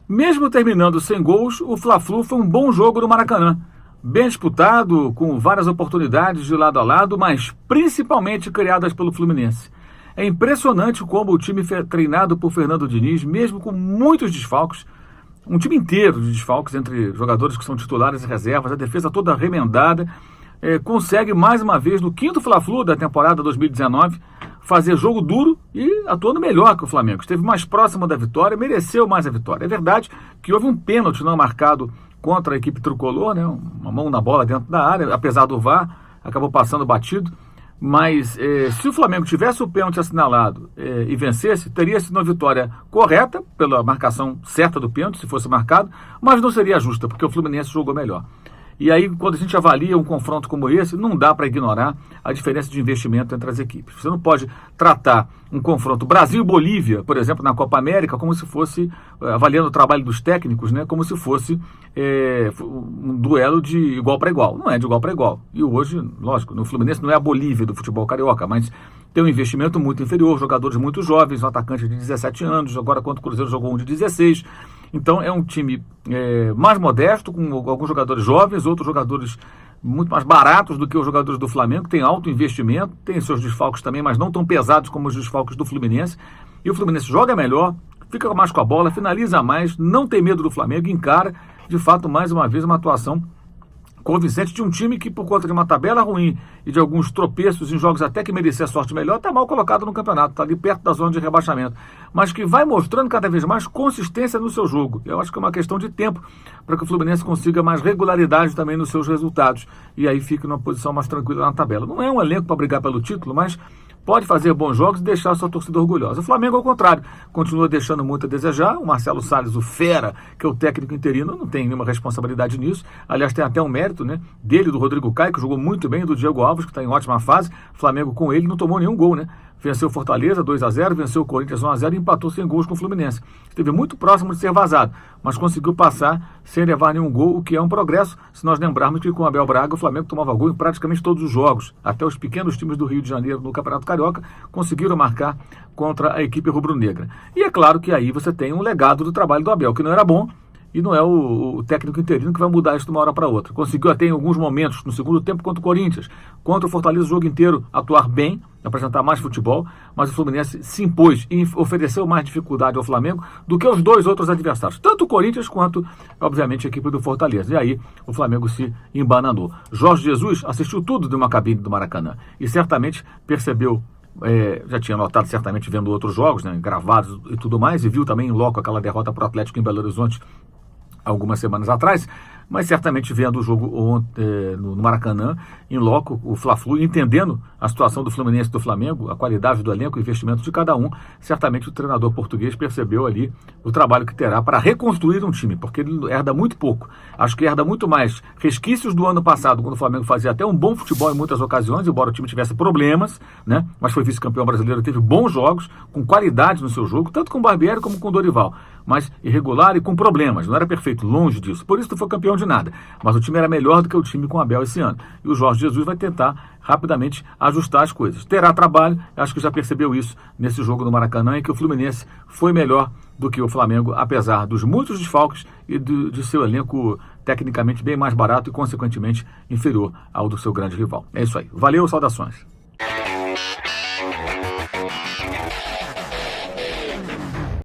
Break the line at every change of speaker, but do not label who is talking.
Mesmo terminando sem gols, o Fla-Flu foi um bom jogo no Maracanã. Bem disputado, com várias oportunidades de lado a lado, mas principalmente criadas pelo Fluminense. É impressionante como o time treinado por Fernando Diniz, mesmo com muitos desfalques, um time inteiro de desfalques entre jogadores que são titulares e reservas, a defesa toda remendada, consegue mais uma vez, no quinto Fla-Flu da temporada 2019, fazer jogo duro e atuando melhor que o Flamengo. Esteve mais próximo da vitória, mereceu mais a vitória. É verdade que houve um pênalti não marcado contra a equipe tricolor, né? Uma mão na bola dentro da área, apesar do VAR, acabou passando batido. Mas se o Flamengo tivesse o pênalti assinalado e vencesse, teria sido uma vitória correta, pela marcação certa do pênalti, se fosse marcado, mas não seria justa, porque o Fluminense jogou melhor. E aí, quando a gente avalia um confronto como esse, não dá para ignorar a diferença de investimento entre as equipes. Você não pode tratar um confronto Brasil e Bolívia, por exemplo, na Copa América, como se fosse, avaliando o trabalho dos técnicos, né, como se fosse um duelo de igual para igual. Não é de igual para igual. E hoje, lógico, no Fluminense não é a Bolívia do futebol carioca, mas tem um investimento muito inferior, jogadores muito jovens, um atacante de 17 anos, agora contra o Cruzeiro jogou um de 16. Então é um time mais modesto, com alguns jogadores jovens, outros jogadores muito mais baratos do que os jogadores do Flamengo, tem alto investimento, tem seus desfalques também, mas não tão pesados como os desfalques do Fluminense. E o Fluminense joga melhor, fica mais com a bola, finaliza mais, não tem medo do Flamengo, encara, de fato, mais uma vez, uma atuação convincente de um time que, por conta de uma tabela ruim e de alguns tropeços em jogos até que merecia sorte melhor, está mal colocado no campeonato, está ali perto da zona de rebaixamento, mas que vai mostrando cada vez mais consistência no seu jogo. Eu acho que é uma questão de tempo para que o Fluminense consiga mais regularidade também nos seus resultados e aí fique numa posição mais tranquila na tabela. Não é um elenco para brigar pelo título, mas pode fazer bons jogos e deixar a sua torcida orgulhosa. O Flamengo, ao contrário, continua deixando muito a desejar. O Marcelo Salles, o fera, que é o técnico interino, não tem nenhuma responsabilidade nisso. Aliás, tem até um mérito, né, dele, do Rodrigo Caio, que jogou muito bem, do Diego Alves, que está em ótima fase. O Flamengo, com ele, não tomou nenhum gol, né? Venceu o Fortaleza 2-0, venceu o Corinthians 1-0 e empatou sem gols com o Fluminense. Esteve muito próximo de ser vazado, mas conseguiu passar sem levar nenhum gol, o que é um progresso, se nós lembrarmos que com o Abel Braga o Flamengo tomava gol em praticamente todos os jogos. Até os pequenos times do Rio de Janeiro no Campeonato Carioca conseguiram marcar contra a equipe rubro-negra. E é claro que aí você tem um legado do trabalho do Abel, que não era bom, e não é o técnico interino que vai mudar isso de uma hora para outra. Conseguiu até em alguns momentos, no segundo tempo contra o Corinthians, contra o Fortaleza o jogo inteiro, atuar bem, apresentar mais futebol, mas o Fluminense se impôs e ofereceu mais dificuldade ao Flamengo do que aos dois outros adversários, tanto o Corinthians quanto, obviamente, a equipe do Fortaleza. E aí o Flamengo se embananou. Jorge Jesus assistiu tudo de uma cabine do Maracanã e certamente percebeu, já tinha notado certamente vendo outros jogos, né, gravados e tudo mais, e viu também em loco aquela derrota para o Atlético em Belo Horizonte algumas semanas atrás, mas certamente vendo o jogo no Maracanã, em loco, o Fla-Flu, entendendo a situação do Fluminense e do Flamengo, a qualidade do elenco, o investimento de cada um, certamente o treinador português percebeu ali o trabalho que terá para reconstruir um time, porque ele herda muito pouco. Acho que herda muito mais resquícios do ano passado, quando o Flamengo fazia até um bom futebol em muitas ocasiões, embora o time tivesse problemas, né? Mas foi vice-campeão brasileiro, teve bons jogos, com qualidade no seu jogo, tanto com o Barbieri como com o Dorival, mas irregular e com problemas, não era perfeito, longe disso, por isso não foi campeão de nada, mas o time era melhor do que o time com o Abel esse ano, e o Jorge Jesus vai tentar rapidamente ajustar as coisas. Terá trabalho, acho que já percebeu isso nesse jogo no Maracanã, em que o Fluminense foi melhor do que o Flamengo, apesar dos muitos desfalques e de seu elenco tecnicamente bem mais barato e, consequentemente, inferior ao do seu grande rival. É isso aí. Valeu, saudações.